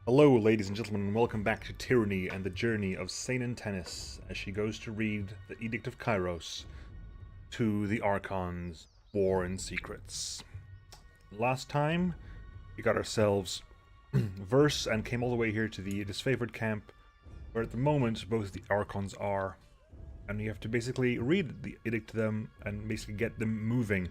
Hello, ladies and gentlemen, and welcome back to Tyranny and the journey of Sanan Tenys as she goes to read the Edict of Kyros to the Archons' War and Secrets. Last time, we got ourselves verse and came all the way here to the disfavored camp, where at the moment both the Archons are, and you have to basically read the Edict to them and basically get them moving.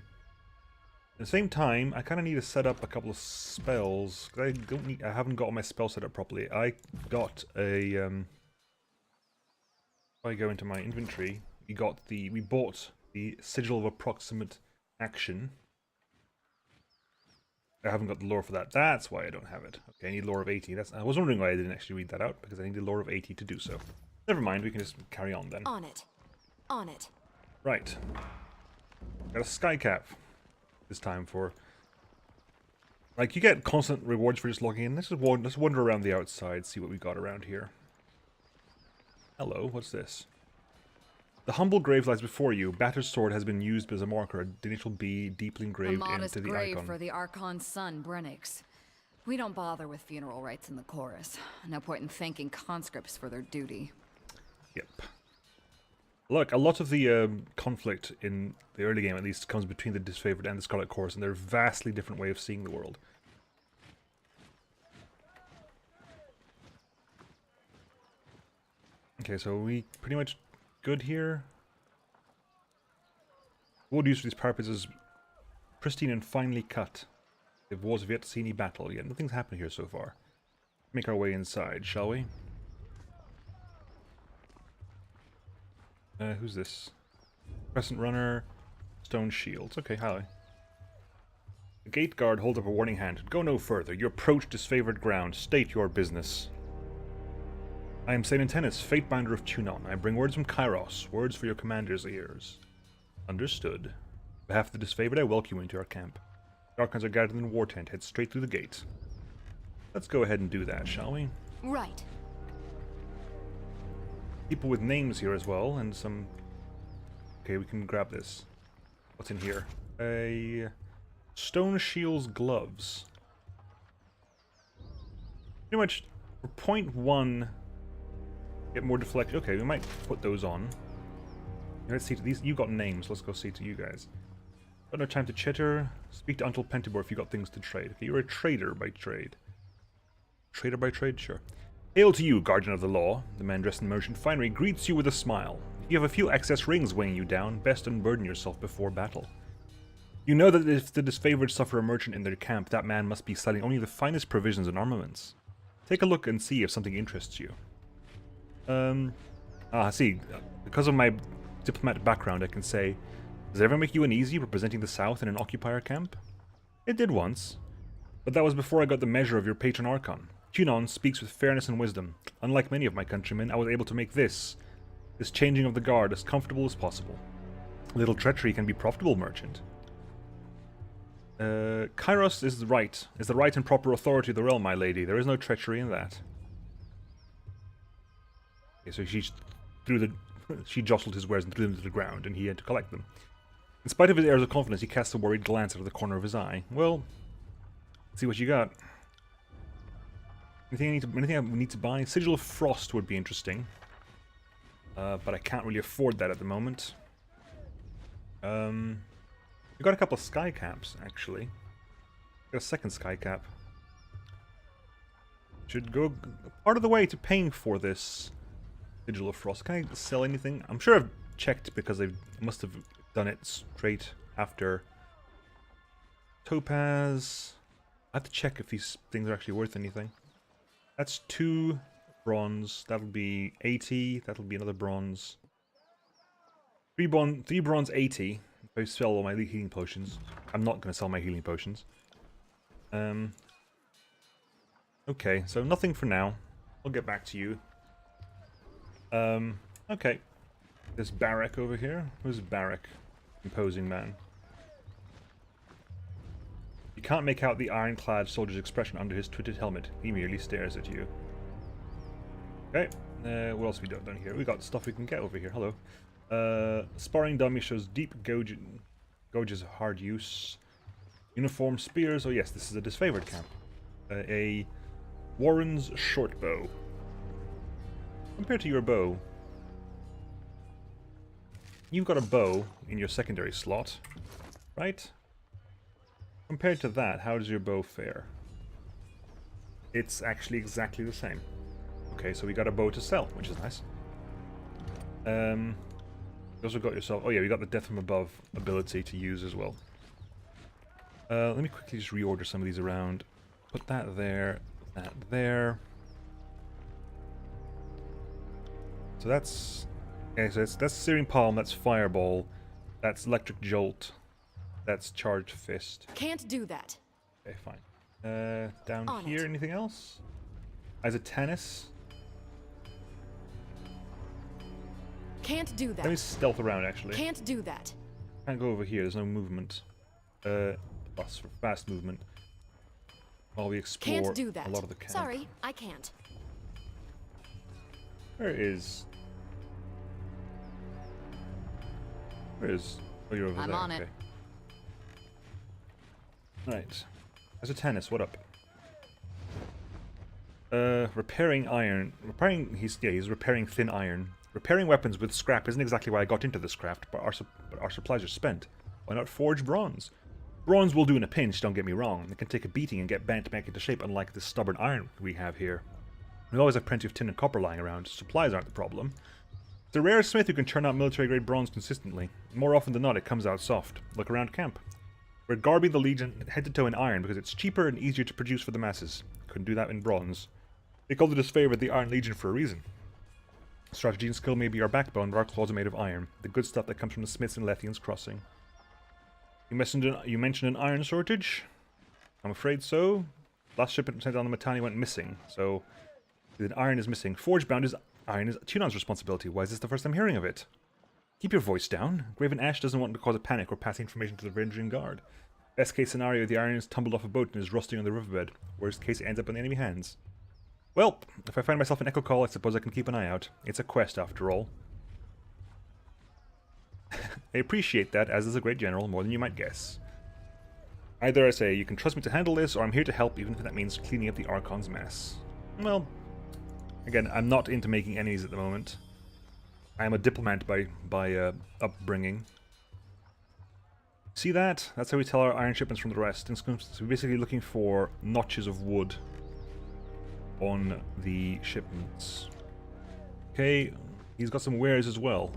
At the same time, I kind of need to set up a couple of spells. I haven't got my spell set up properly. I got a if I go into my inventory, we bought the Sigil of Approximate Action. I haven't got the lore for that. That's why I don't have it. Okay, I need lore of 80. I was wondering why I didn't actually read that out, because I need the lore of 80 to do so. Never mind, we can just carry on then. On it. On it. Right. Got a skycap this time for... Like, you get constant rewards for just logging in. Let's wander around the outside, see what we got around here. Hello, what's this? The humble grave lies before you. Battered sword has been used as a marker. The initial B deeply engraved into the grave icon. for the Archon's son, Brennix. We don't bother with funeral rites in the chorus. No point in thanking conscripts for their duty. Yep. Look, a lot of the conflict in the early game, at least, comes between the Disfavored and the Scarlet Chorus, and they're vastly different way of seeing the world. Okay, so we pretty much good here. Wood used for these parapets is pristine and finely cut. The walls have yet to see any battle yet. Nothing's happened here so far. Make our way inside, shall we? Who's this? Crescent Runner, Stone Shields. Okay, hi. The gate guard holds up a warning hand. Go no further. You approach disfavored ground. State your business. I am Sanan Tenys, Fatebinder of Tunon. I bring words from Kyros, words for your commander's ears. Understood. On behalf of the disfavored, I welcome you into our camp. The Archons are gathered in the war tent. Head straight through the gate. Let's go ahead and do that, shall we? Right. People with names here as well, and some... Okay, we can grab this. What's in here? A... Stone Shield's gloves. Pretty much, for point 1, get more deflection. Okay, we might put those on. Let's see to these. You got names. Let's go see to you guys. Got no time to chitter. Speak to Uncle Pentibor if you got things to trade. Okay, you're a trader by trade. Trader by trade? Sure. Hail to you, guardian of the law. The man dressed in merchant finery greets you with a smile. If you have a few excess rings weighing you down, best unburden yourself before battle. You know that if the disfavored suffer a merchant in their camp, that man must be selling only the finest provisions and armaments. Take a look and see if something interests you. See, because of my diplomat background, I can say, does it ever make you uneasy representing the South in an occupier camp? It did once, but that was before I got the measure of your patron Archon. Tunon speaks with fairness and wisdom. Unlike many of my countrymen, I was able to make this changing of the guard as comfortable as possible. A little treachery can be profitable, merchant. Kyros is the right and proper authority of the realm, my lady. There is no treachery in that. Okay, so she jostled his wares and threw them to the ground, and he had to collect them. In spite of his airs of confidence, he cast a worried glance out of the corner of his eye. Well, let's see what you got. Anything I need to buy? Sigil of Frost would be interesting. But I can't really afford that at the moment. We got a couple of sky caps, actually. Got a second sky cap. Should go part of the way to paying for this Sigil of Frost. Can I sell anything? I'm sure I've checked because I must have done it straight after Topaz. I have to check if these things are actually worth anything. That's 2 bronze. That'll be 80. That'll be another bronze. 3 bronze, 80. If I sell all my healing potions. I'm not going to sell my healing potions. Okay, so nothing for now. I'll get back to you. Okay. This Barak over here. Who's Barak? Imposing man. You can't make out the ironclad soldier's expression under his twitted helmet. He merely stares at you. Okay, what else have we done here? We got stuff we can get over here. Hello. Sparring dummy shows deep gauges of hard use. Uniform spears. Oh yes, this is a disfavored camp. A Warren's short bow. Compared to your bow, you've got a bow in your secondary slot, right? Compared to that, how does your bow fare? It's actually exactly the same. Okay, so we got a bow to sell, which is nice. You also got yourself... Oh yeah, we got the Death from Above ability to use as well. Let me quickly just reorder some of these around. Put that there, that there. So that's... Okay, so that's Searing Palm, that's Fireball, that's Electric Jolt, that's Charged Fist. Can't do that. Okay, fine. Down On here, it. anything else? As a tennis? Can't do that. Let me stealth around, actually. Can't do that. Can't go over here, there's no movement. Plus for fast movement. While we explore Can't do that. a lot of the camp. Sorry, I can't. Where is... Where is... Oh, you're over I'm there, on it. okay. Right. As a tennis, what up? Repairing iron. He's repairing thin iron. Repairing weapons with scrap isn't exactly why I got into this craft, but our supplies are spent. Why not forge bronze? Bronze will do in a pinch, don't get me wrong. It can take a beating and get bent back into shape, unlike this stubborn iron we have here. We always have plenty of tin and copper lying around. Supplies aren't the problem. It's a rare smith who can churn out military-grade bronze consistently. More often than not, it comes out soft. Look around camp. We're garbing the Legion head to toe in iron because it's cheaper and easier to produce for the masses. Couldn't do that in bronze. They called it as favored the Iron Legion for a reason. Strategy and skill may be our backbone, but our claws are made of iron. The good stuff that comes from the Smiths and Lethian's Crossing. You mentioned an iron shortage? I'm afraid so. Last shipment sent on the Matani went missing, so... Then iron is missing. Forge-bound is iron is Tunon's responsibility. Why is this the first I'm hearing of it? Keep your voice down. Graven Ash doesn't want to cause a panic or pass information to the Rangering Guard. Best case scenario, the iron is tumbled off a boat and is rusting on the riverbed. Worst case, it ends up in the enemy hands. Well, if I find myself an echo call, I suppose I can keep an eye out. It's a quest, after all. I appreciate that, as is a great general, more than you might guess. Either I say, you can trust me to handle this, or I'm here to help, even if that means cleaning up the Archon's mess. Well, again, I'm not into making enemies at the moment. I am a diplomat by upbringing. See that? That's how we tell our iron shipments from the rest. So we're basically looking for notches of wood on the shipments. Okay, he's got some wares as well.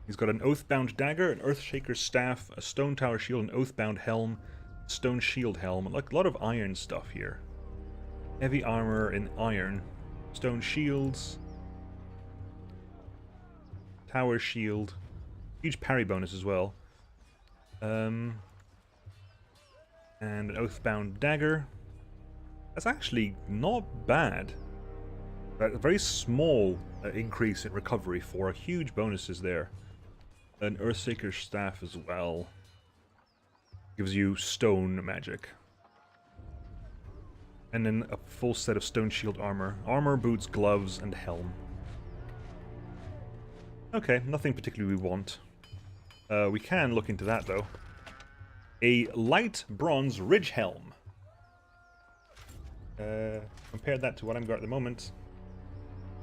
He's got an Oathbound dagger, an Earthshaker's staff, a Stone Tower shield, an Oathbound helm, Stone Shield helm. Like a lot of iron stuff here. Heavy armor in iron, stone shields, tower shield, huge parry bonus as well. And an Oathbound dagger. That's actually not bad. A very small increase in recovery for huge bonuses there. An Earthshaker's staff as well. Gives you stone magic. And then a full set of stone shield armor. Armor, boots, gloves, and helm. Okay, nothing particularly we want. We can look into that though. A light bronze ridge helm. Compare that to what I've got at the moment.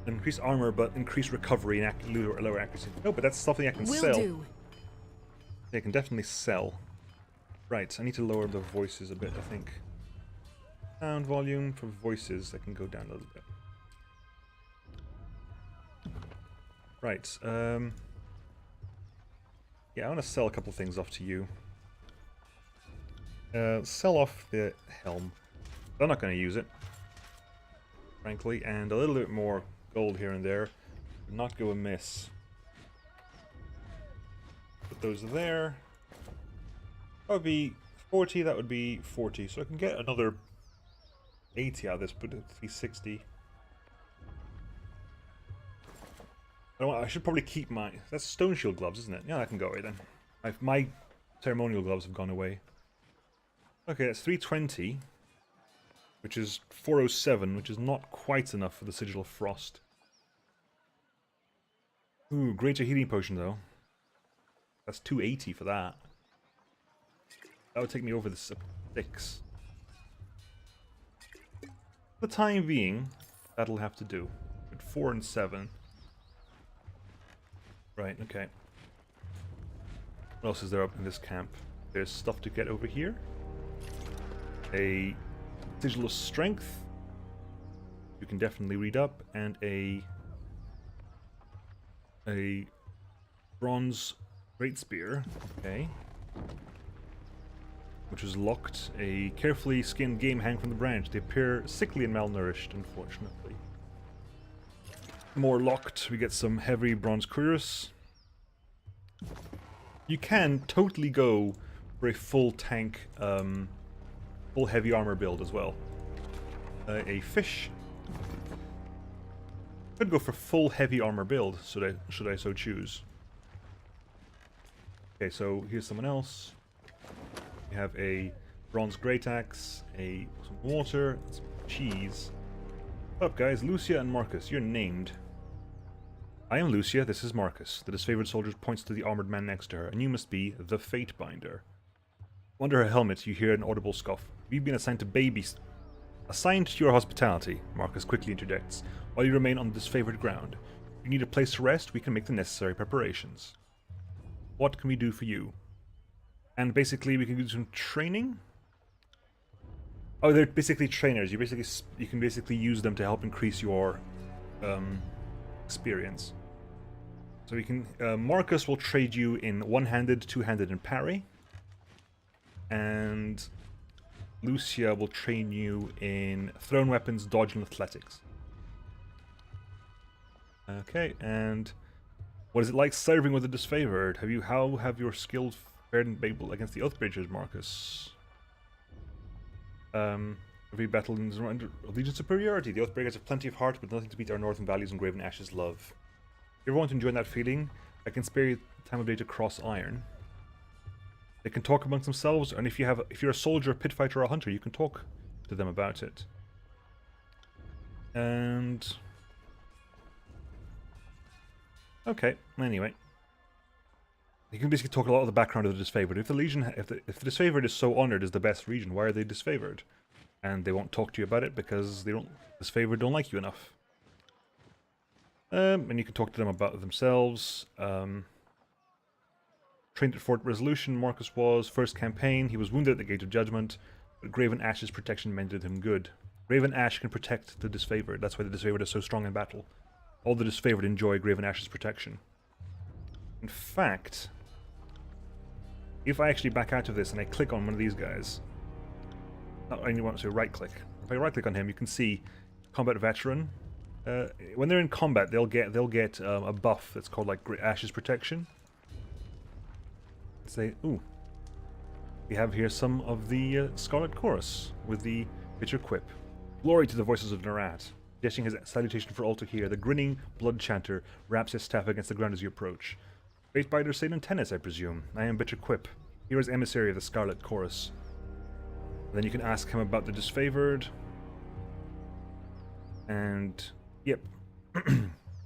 Increased armor, but increased recovery and lower accuracy. No, but that's something I can Will sell. do. Yeah, I can definitely sell. Right, I need to lower the voices a bit, I think. Sound volume for voices, I can go down a little bit. Right, yeah, I want to sell a couple things off to you. Sell off the helm. I'm not going to use it, frankly, and a little bit more gold here and there would not go amiss. Put those there. That would be 40, that would be 40, so I can get another 80 out of this, put it at 360. I should probably keep my... That's stone shield gloves, isn't it? Yeah, that can go away then. My ceremonial gloves have gone away. Okay, that's 320. Which is 407, which is not quite enough for the Sigil of Frost. Ooh, greater healing potion though. That's 280 for that. That would take me over the 6. the time being, that'll have to do. At 4 and 7. Right, okay. What else is there up in this camp? There's stuff to get over here. A Sigil of Strength. You can definitely read up. And a Bronze Great Spear. Okay. Which was locked. A carefully skinned game hang from the branch. They appear sickly and malnourished, unfortunately. More locked. We get some heavy Bronze Kyros. You can totally go for a full tank, full heavy armor build as well. A fish. Could go for full heavy armor build, should I so choose. Okay, so here's someone else. We have a bronze great axe, some water, some cheese. What up, guys? Lucia and Marcus, you're named. I am Lucia, this is Marcus. The disfavored soldier points to the armored man next to her, and you must be the Fatebinder. Under her helmet, you hear an audible scoff. We've been assigned to babies. Assigned to your hospitality, Marcus quickly interjects, while you remain on disfavored ground. If you need a place to rest, we can make the necessary preparations. What can we do for you? And basically, we can do some training? Oh, they're basically trainers. You can basically use them to help increase your experience. So we can Marcus will trade you in one-handed, two-handed, and parry. And Lucia will train you in thrown weapons, dodge, and athletics. Okay, and what is it like serving with the disfavored? How have your skills fared in battle against the Oathbreakers, Marcus? Every battle is under Legion superiority. The Oathbreakers have plenty of heart, but nothing to beat our Northern Valleys and Graven Ashes love. If you ever want to enjoy that feeling, I can spare you the time of day to cross iron. They can talk amongst themselves, and if you're a soldier, a pit fighter, or a hunter, you can talk to them about it. And okay, anyway. You can basically talk a lot of the background of the disfavored. If the Legion, if the disfavored is so honored as the best region, why are they disfavored? And they won't talk to you about it because disfavored don't like you enough. And you can talk to them about themselves. Trained at Fort Resolution, Marcus was. First campaign, he was wounded at the Gate of Judgment, but Graven Ash's protection mended him good. Graven Ash can protect the disfavored. That's why the disfavored is so strong in battle. All the disfavored enjoy Graven Ash's protection. In fact, if I actually back out of this and I click on one of these guys, not only want to right click. If I right click on him, you can see Combat Veteran. When they're in combat, they'll get a buff that's called like Ash's Protection. Say, ooh, we have here some of the Scarlet Chorus with the bitter quip. Glory to the voices of Narat. Gesturing his salutation for all to hear, the grinning blood chanter raps his staff against the ground as you approach. Fatebinder Sanan Tenys, I presume. I am Bitter Quip, hero's emissary of the Scarlet Chorus. And then you can ask him about the disfavored. And, yep.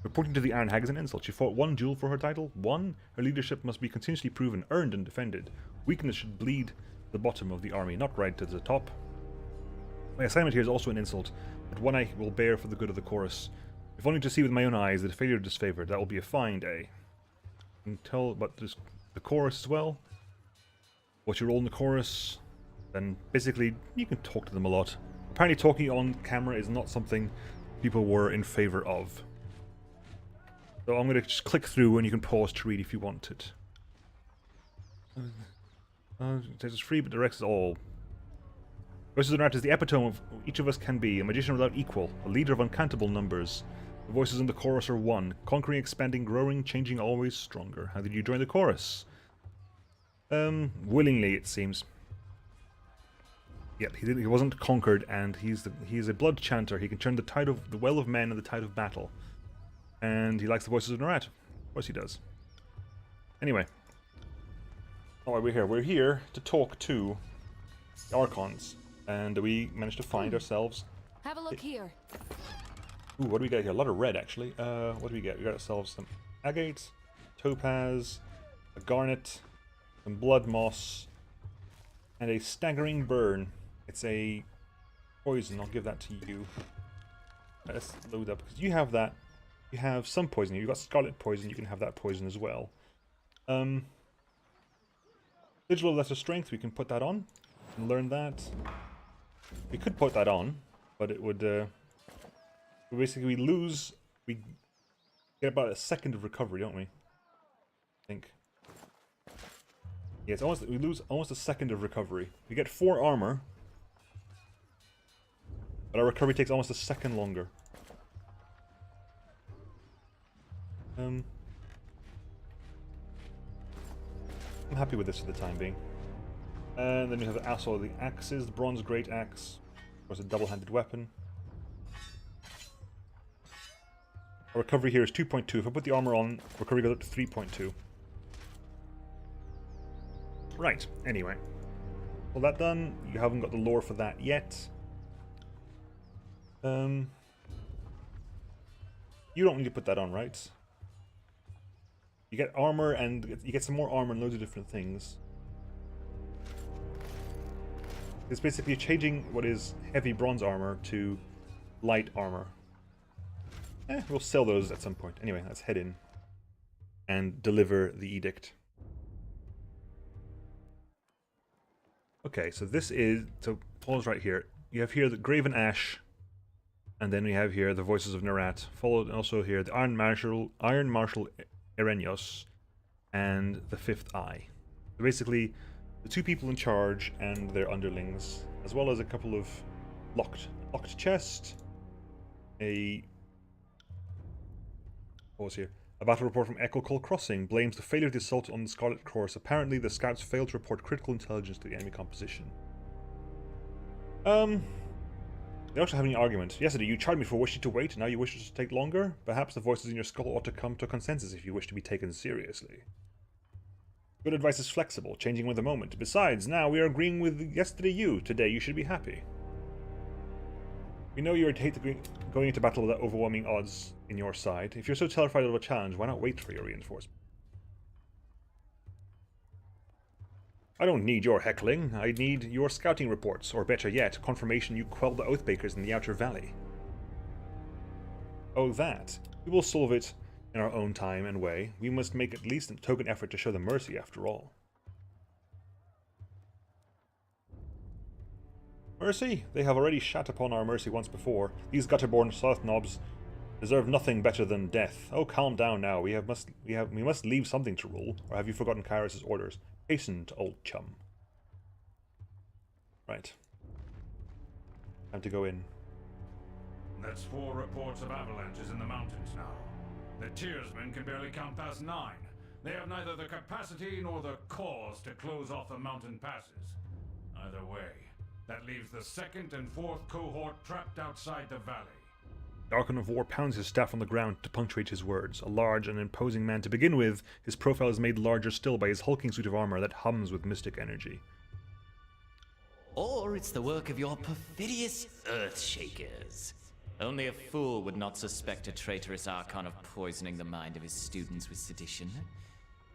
Reporting to the Iron Hag is an insult. She fought one duel for her title. One, her leadership must be continuously proven, earned, and defended. Weakness should bleed the bottom of the army, not right to the top. My assignment here is also an insult, but one I will bear for the good of the chorus. If only to see with my own eyes the failure of disfavored, that will be a fine day. And tell about the chorus as well. What's your role in the chorus? Then basically, you can talk to them a lot. Apparently talking on camera is not something people were in favor of. So I'm going to just click through and you can pause to read if you want it. It says it's free but directs all. Voices of the Rat is the epitome of who each of us can be, a magician without equal, a leader of uncountable numbers. The voices in the chorus are one, conquering, expanding, growing, changing, always stronger. How did you join the chorus? Willingly, it seems. Yep, he wasn't conquered, and he's a blood chanter. He can turn the well of men and the tide of battle. And he likes the voices of Narat. Of course he does. Anyway. Alright, we're here. We're here to talk to the Archons. And we managed to find ourselves... Have a look here. Ooh, what do we get here? A lot of red, actually. What do we get? We got ourselves some agate, topaz, a garnet, some blood moss, and a staggering burn. It's a Poison, I'll give that to you. Let's load up, because you have that. You have some poison. You've got Scarlet Poison, you can have that poison as well. Digital Lesser Strength, we can put that on. And learn that. We could put that on, but it would... basically, we lose... We get about a second of recovery, don't we? I think. Yeah, it's almost, we lose almost a second of recovery. We get 4 armor. But our recovery takes almost a second longer. I'm happy with this for the time being. And then we have the Assault of the Axes, the Bronze Great Axe. Of course, a double-handed weapon. Our recovery here is 2.2. If I put the armor on, recovery goes up to 3.2. Right, anyway. All that done. You haven't got the lore for that yet. You don't need to put that on, right? You get armor and you get some more armor and loads of different things. It's basically changing what is heavy bronze armor to light armor. We'll sell those at some point. Anyway, let's head in and deliver the edict. Okay, so this is... So, pause right here. You have here the Graven Ash, and then we have here the Voices of Nerat, followed also here the Iron Marshal Erenyos, and the Fifth Eye. So basically, the 2 people in charge and their underlings, as well as a couple of locked chest, what was here? A battle report from Echo Call Crossing blames the failure of the assault on the Scarlet Course. Apparently, the scouts failed to report critical intelligence to the enemy composition. They also have an argument. Yesterday, you charged me for wishing to wait, now you wish it to take longer? Perhaps the voices in your skull ought to come to a consensus if you wish to be taken seriously. Good advice is flexible, changing with the moment. Besides, now we are agreeing with yesterday you. Today you should be happy. We know you would hate going into battle with overwhelming odds in your side. If you're so terrified of a challenge, why not wait for your reinforcement? I don't need your heckling. I need your scouting reports, or better yet, confirmation you quelled the Oathbreakers in the Outer Valley. Oh, that. We will solve it in our own time and way. We must make at least a token effort to show them mercy after all. Mercy? They have already shat upon our mercy once before. These gutter-born South Knobs deserve nothing better than death. Oh, calm down now. We must leave something to rule. Or have you forgotten Kyros' orders? Hasten, old chum. Right. Time to go in. That's 4 reports of avalanches in the mountains now. The Tearsmen can barely count past 9. They have neither the capacity nor the cause to close off the mountain passes. Either way, that leaves the 2nd and 4th cohort trapped outside the valley. The Archon of War pounds his staff on the ground to punctuate his words. A large and imposing man to begin with, his profile is made larger still by his hulking suit of armor that hums with mystic energy. Or it's the work of your perfidious Earthshakers. Only a fool would not suspect a traitorous Archon of poisoning the mind of his students with sedition.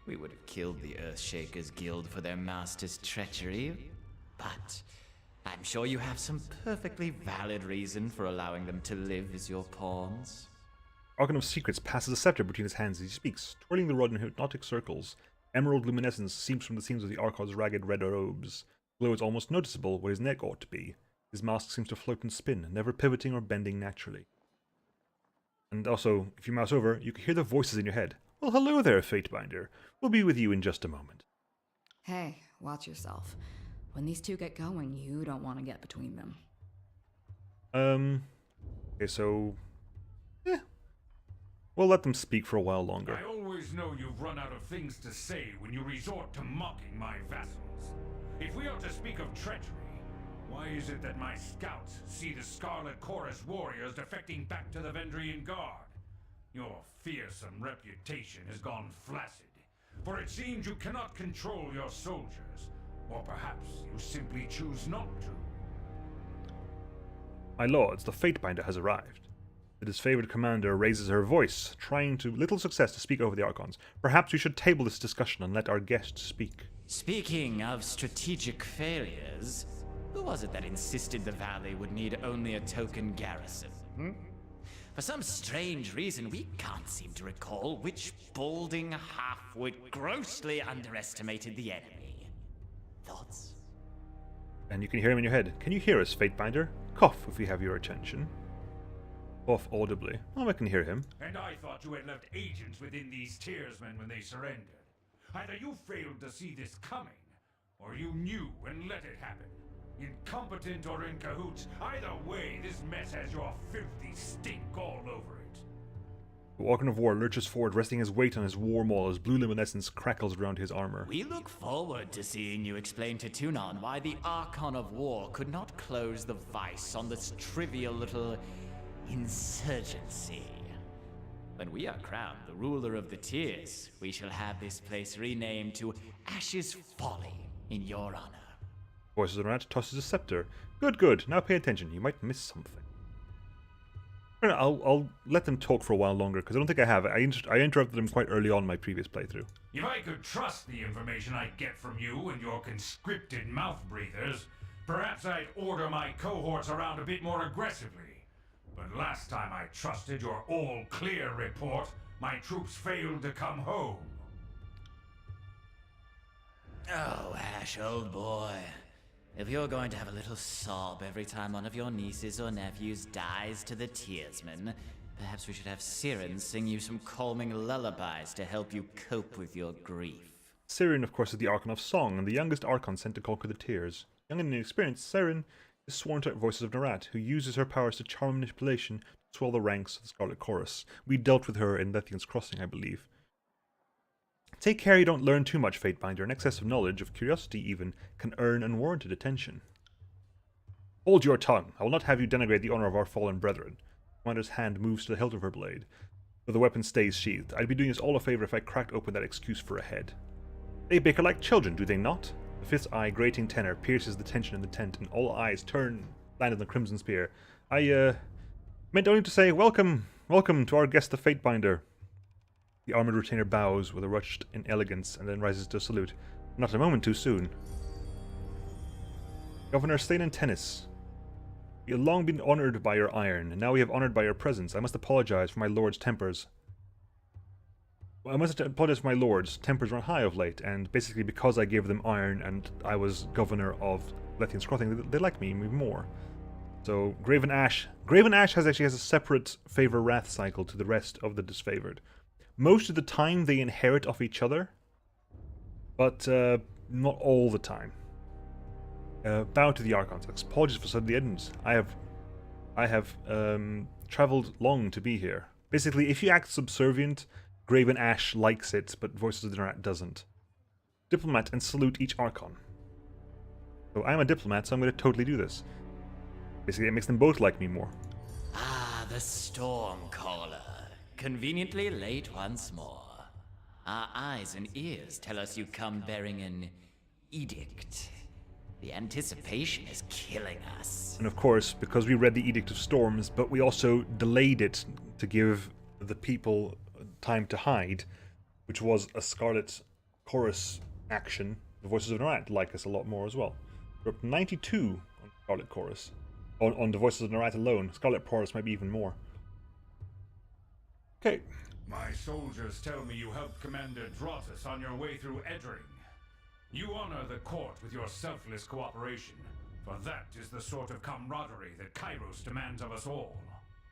We would have killed the Earthshakers Guild for their master's treachery, but I'm sure you have some perfectly valid reason for allowing them to live as your pawns. Archon of Secrets passes a scepter between his hands as he speaks, twirling the rod in hypnotic circles. Emerald luminescence seeps from the seams of the Archon's ragged red robes. Glow is almost noticeable where his neck ought to be. His mask seems to float and spin, never pivoting or bending naturally. And also, if you mouse over, you can hear the voices in your head. Well, hello there, Fatebinder. We'll be with you in just a moment. Hey, watch yourself. When these 2 get going, you don't want to get between them. Okay, so... yeah. We'll let them speak for a while longer. I always know you've run out of things to say when you resort to mocking my vassals. If we are to speak of treachery, why is it that my scouts see the Scarlet Chorus warriors defecting back to the Vendrian Guard? Your fearsome reputation has gone flaccid, for it seems you cannot control your soldiers, or perhaps you simply choose not to. My lords, the Fatebinder has arrived. The disfavored commander raises her voice, trying to little success to speak over the Archons. Perhaps we should table this discussion and let our guest speak. Speaking of strategic failures, Who was it that insisted the valley would need only a token garrison? For some strange reason, we can't seem to recall which balding half-wit grossly underestimated the enemy. Thoughts? And you can hear him in your head. Can you hear us, Fatebinder? Cough if we have your attention. Cough audibly. Oh, I can hear him. And I thought you had left agents within these Tearsmen when they surrendered. Either you failed to see this coming, or you knew and let it happen. Incompetent or in cahoots, either way, this mess has your filthy stink all over it. The Archon of War lurches forward, resting his weight on his war maul as blue luminescence crackles around his armor. We look forward to seeing you explain to Tunon why the Archon of War could not close the vice on this trivial little insurgency. When we are crowned the ruler of the Tears, we shall have this place renamed to Ash's Folly in your honor. Voices of the Rat tosses a scepter. Good, good. Now pay attention. You might miss something. I'll let them talk for a while longer, because I don't think I have. I interrupted them quite early on in my previous playthrough. If I could trust the information I get from you and your conscripted mouth breathers, perhaps I'd order my cohorts around a bit more aggressively. But last time I trusted your all-clear report, my troops failed to come home. Oh, Ash, old boy. If you're going to have a little sob every time one of your nieces or nephews dies to the Tearsmen, perhaps we should have Siren sing you some calming lullabies to help you cope with your grief. Siren, of course, is the Archon of Song, and the youngest Archon sent to conquer the Tears. Young and inexperienced, Siren is sworn to Voices of Narat, who uses her powers to charm manipulation to swell the ranks of the Scarlet Chorus. We dealt with her in Lethian's Crossing, I believe. Take care you don't learn too much, Fatebinder. An excess of knowledge, of curiosity even, can earn unwarranted attention. Hold your tongue. I will not have you denigrate the honor of our fallen brethren. Commander's hand moves to the hilt of her blade, though the weapon stays sheathed. I'd be doing us all a favor if I cracked open that excuse for a head. They bicker like children, do they not? The fifth eye, grating tenor, pierces the tension in the tent, and all eyes land on the Crimson Spear. I meant only to say, welcome to our guest, the Fatebinder. The armored retainer bows with a rushed in elegance and then rises to salute. Not a moment too soon. Governor Sanan Tenys, we have long been honored by your iron, and now we have honored by your presence. I must apologize for my lord's tempers. Well, I must apologize for my lords. Tempers run high of late, and basically because I gave them iron and I was governor of Lethian's Crossing, they like me even more. So Graven Ash has a separate favor-wrath cycle to the rest of the disfavored. Most of the time they inherit off each other, but not all the time. Bow to the Archons. Apologies for suddenly endings. I have traveled long to be here. Basically, if you act subservient, Graven Ash likes it, but Voices of the Rat doesn't. Diplomat and salute each Archon. So I'm a diplomat, so I'm going to totally do this. Basically, it makes them both like me more. Ah, the Stormcaller. Conveniently late once more. Our eyes and ears tell us you come bearing an edict. The anticipation is killing us. And of course, because we read the Edict of Storms, but we also delayed it to give the people time to hide, which was a Scarlet Chorus action, the Voices of Narat like us a lot more as well. We're up to 92 on Scarlet Chorus. On the Voices of Narat alone. Scarlet Chorus might be even more. Okay. My soldiers tell me you helped Commander Terratus on your way through Edring. You honor the court with your selfless cooperation, for that is the sort of camaraderie that Kyros demands of us all.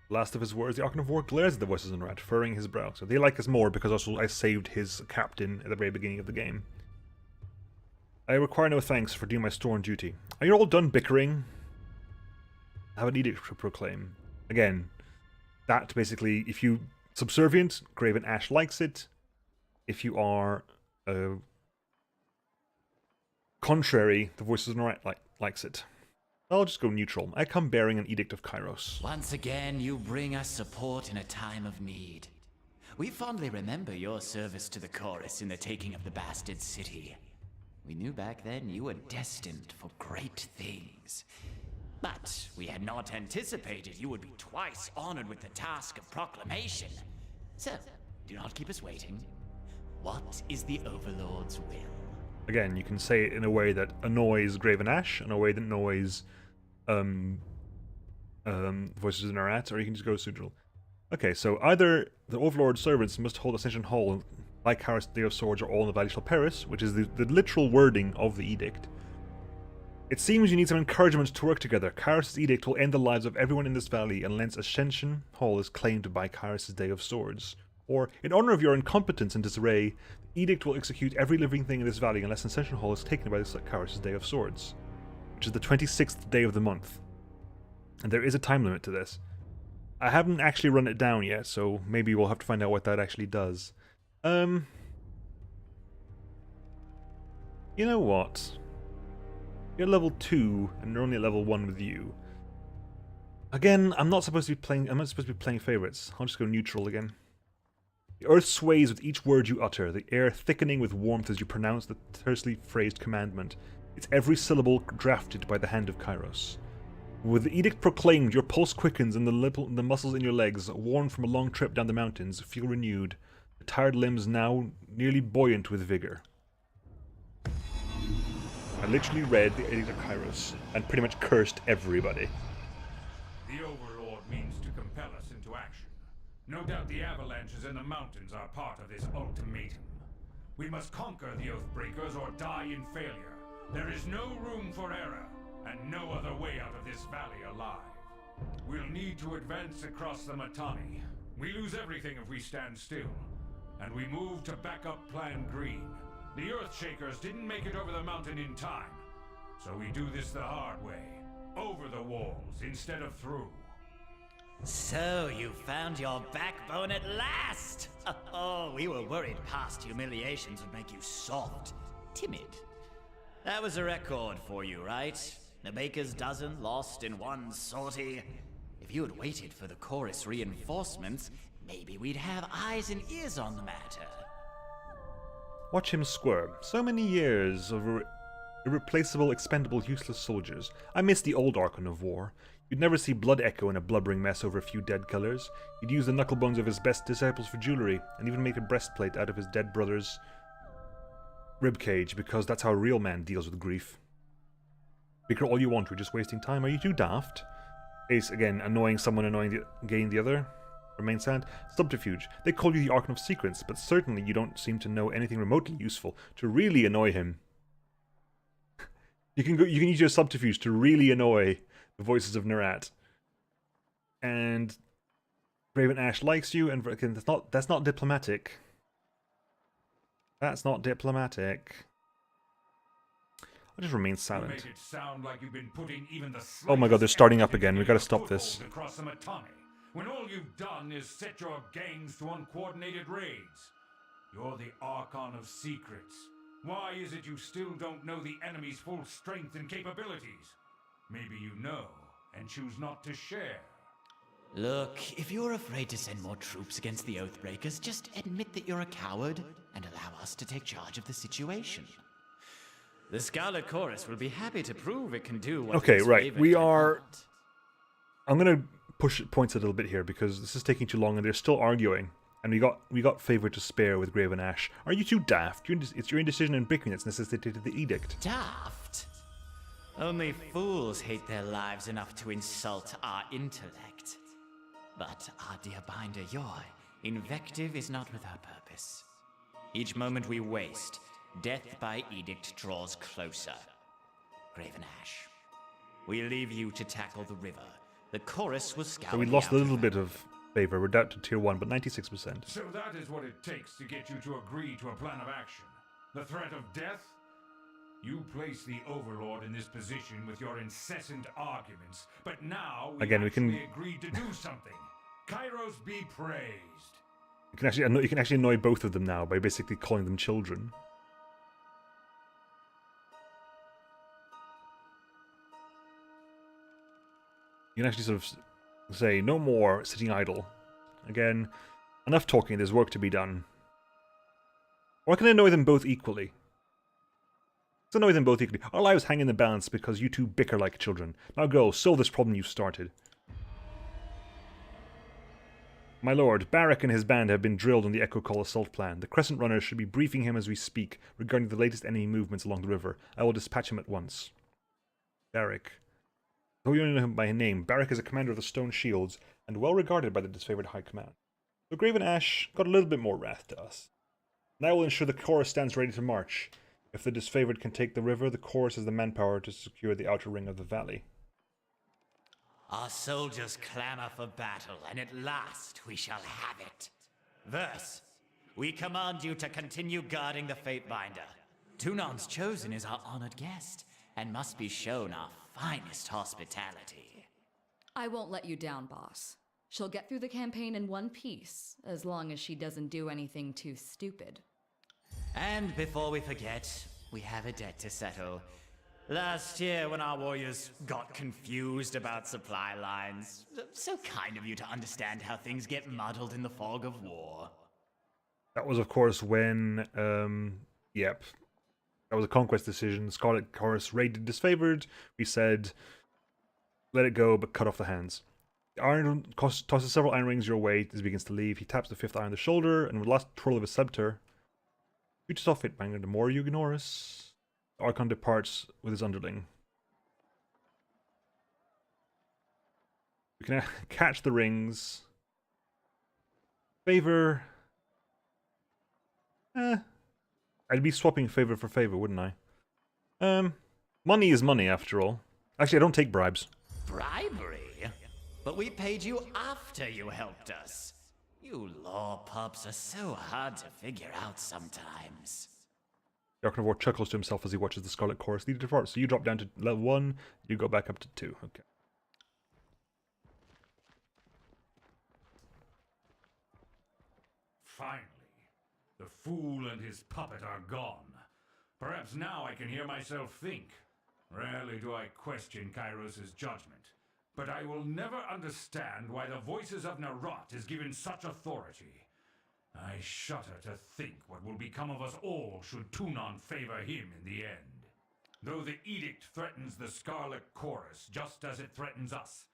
Last of his words, the Archon of War glares at the Voices of Narat, furrowing his brow. So they like us more because also I saved his captain at the very beginning of the game. I require no thanks for doing my sworn duty. Are you all done bickering? I have an edict to proclaim. Again, that basically, if you subservient, Graven Ash likes it. If you are contrary, the Voices of Narat likes it. I'll just go neutral. I come bearing an Edict of Kyros. Once again, you bring us support in a time of need. We fondly remember your service to the Chorus in the taking of the Bastard City. We knew back then you were destined for great things. But we had not anticipated you would be twice honored with the task of proclamation. So, do not keep us waiting. What is the Overlord's will? Again, you can say it in a way that annoys Graven Ash, in a way that annoys Voices of Narat, or you can just go Sudral. Okay, so either the Overlord servants must hold Ascension Hall like Kyros Day of Swords, or all in the valley shall perish, which is the literal wording of the edict. It seems you need some encouragement to work together. Kyros' edict will end the lives of everyone in this valley unless Ascension Hall is claimed by Kyros' Day of Swords. Or, in honor of your incompetence and disarray, the edict will execute every living thing in this valley unless Ascension Hall is taken by Kyros' Day of Swords, which is the 26th day of the month. And there is a time limit to this. I haven't actually run it down yet, so maybe we'll have to find out what that actually does. You know what? You're level 2, and they're only at level 1 with you. Again, I'm not supposed to be playing favorites. I'll just go neutral again. The earth sways with each word you utter, the air thickening with warmth as you pronounce the tersely phrased commandment. Its every syllable drafted by the hand of Kyros. With the edict proclaimed, your pulse quickens and the muscles in your legs, worn from a long trip down the mountains, feel renewed. The tired limbs now nearly buoyant with vigor. I literally read the Edict of Kyros and pretty much cursed everybody. The Overlord means to compel us into action. No doubt the avalanches in the mountains are part of this ultimatum. We must conquer the Oathbreakers or die in failure. There is no room for error, and no other way out of this valley alive. We'll need to advance across the Mittani. We lose everything if we stand still, and we move to back up Plan Green. The Earthshakers didn't make it over the mountain in time, so we do this the hard way. Over the walls instead of through. So you found your backbone at last! Oh, we were worried past humiliations would make you soft, timid. That was a record for you, right? The baker's dozen lost in one sortie. If you had waited for the chorus reinforcements, maybe we'd have eyes and ears on the matter. Watch him squirm. So many years of irreplaceable, expendable, useless soldiers. I miss the old Archon of War. You'd never see Blood echo in a blubbering mess over a few dead killers. He'd use the knucklebones of his best disciples for jewelry, and even make a breastplate out of his dead brother's ribcage, because that's how a real man deals with grief. Bicker all you want, we're just wasting time. Are you too daft? Ace, again, annoying someone, annoying the other. Remain silent. Subterfuge. They call you the Archon of Secrets, but certainly you don't seem to know anything remotely useful to really annoy him. You can use your subterfuge to really annoy the Voices of Narat. And Raven Ash likes you, and again, that's not diplomatic. That's not diplomatic. I'll just remain silent. Make it sound like you've been putting even the Oh my god, they're starting up again. We gotta stop this. Across the Mittani, when all you've done is set your gangs to uncoordinated raids. You're the Archon of Secrets. Why is it you still don't know the enemy's full strength and capabilities? Maybe you know, and choose not to share. Look, if you're afraid to send more troops against the Oathbreakers, just admit that you're a coward and allow us to take charge of the situation. The Scarlet Chorus will be happy to prove it can do what Okay, this right. raven We cannot. are... I'm gonna push points a little bit here because this is taking too long and they're still arguing. And we got favor to spare with Graven Ash. Are you too daft? It's your indecision and bickering that's necessitated the edict. Daft? Only fools hate their lives enough to insult our intellect. But, our dear Binder, your invective is not without purpose. Each moment we waste, death by edict draws closer. Graven Ash, we leave you to tackle the river. The chorus will scour. So we lost a little bit of favor. We're down to tier 1, but 96%. So that is what it takes to get you to agree to a plan of action. The threat of death? You place the Overlord in this position with your incessant arguments, but now we actually agreed to do something. Kyros be praised. You can actually annoy both of them now by basically calling them children. You can actually sort of say, no more sitting idle. Again, enough talking, there's work to be done. Or I can annoy them both equally. Let's annoy them both equally. Our lives hang in the balance because you two bicker like children. Now go, solve this problem you started. My lord, Barak and his band have been drilled on the Echo Call assault plan. The Crescent Runners should be briefing him as we speak regarding the latest enemy movements along the river. I will dispatch him at once. Barak. Though you only know him by name, Barak is a commander of the Stone Shields and well regarded by the disfavored High Command. So Graven Ash got a little bit more wrath to us. And I will ensure the chorus stands ready to march. If the disfavored can take the river, the chorus has the manpower to secure the outer ring of the valley. Our soldiers clamor for battle, and at last we shall have it. Thus, we command you to continue guarding the Fatebinder. Tunan's Chosen is our honored guest, and must be shown our finest hospitality. I won't let you down, boss. She'll get through the campaign in one piece, as long as she doesn't do anything too stupid. And before we forget, we have a debt to settle. Last year, when our warriors got confused about supply lines, so kind of you to understand how things get muddled in the fog of war. That was, of course, when, yep, that was a conquest decision. Scarlet Chorus raided disfavored. We said, let it go, but cut off the hands. The Iron tosses several iron rings your way as he begins to leave. He taps the fifth eye on the shoulder, and with the last twirl of his scepter, reaches off Fatebinder. The more you ignore us, the Archon departs with his underling. We can catch the rings. Favor. I'd be swapping favor for favor, wouldn't I? Money is money, after all. Actually, I don't take bribes. Bribery? But we paid you after you helped us. You law pups are so hard to figure out sometimes. The Archon of War chuckles to himself as he watches the Scarlet Chorus lead to depart. So you drop down to level 1, you go back up to 2. Okay. Finally, the fool and his puppet are gone. Perhaps now I can hear myself think. Rarely do I question Kyros' judgment, but I will never understand why the voices of Narot is given such authority. I shudder to think what will become of us all should Tunon favor him in the end. Though the Edict threatens the Scarlet Chorus just as it threatens us,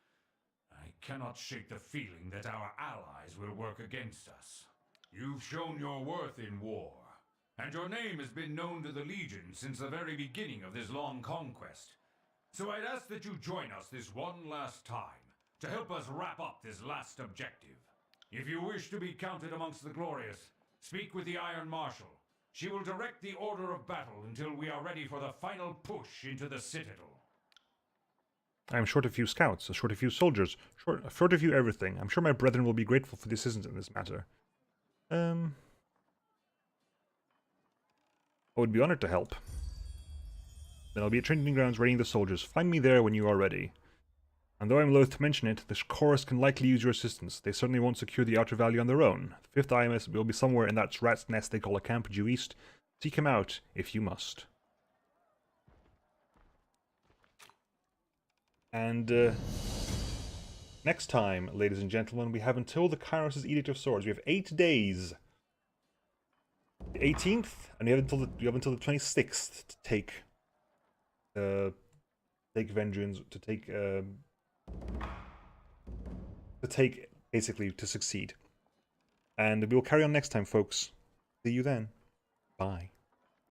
I cannot shake the feeling that our allies will work against us. You've shown your worth in war, and your name has been known to the Legion since the very beginning of this long conquest. So I'd ask that you join us this one last time, to help us wrap up this last objective. If you wish to be counted amongst the glorious, speak with the Iron Marshal. She will direct the order of battle until we are ready for the final push into the Citadel. I am short a few scouts, short a few soldiers, short a few everything. I'm sure my brethren will be grateful for the assistance in this matter. I would be honored to help. Then I'll be at training grounds readying the soldiers. Find me there when you are ready. And though I'm loath to mention it, the chorus can likely use your assistance. They certainly won't secure the outer valley on their own. The fifth IMS will be somewhere in that rat's nest they call a camp due east. Seek him out, if you must. And, next time, ladies and gentlemen, we have until the Kyros' Edict of Swords. We have 8 days. The 18th, and we have until the 26th to take vengeance, basically, to succeed. And we will carry on next time, folks. See you then. Bye.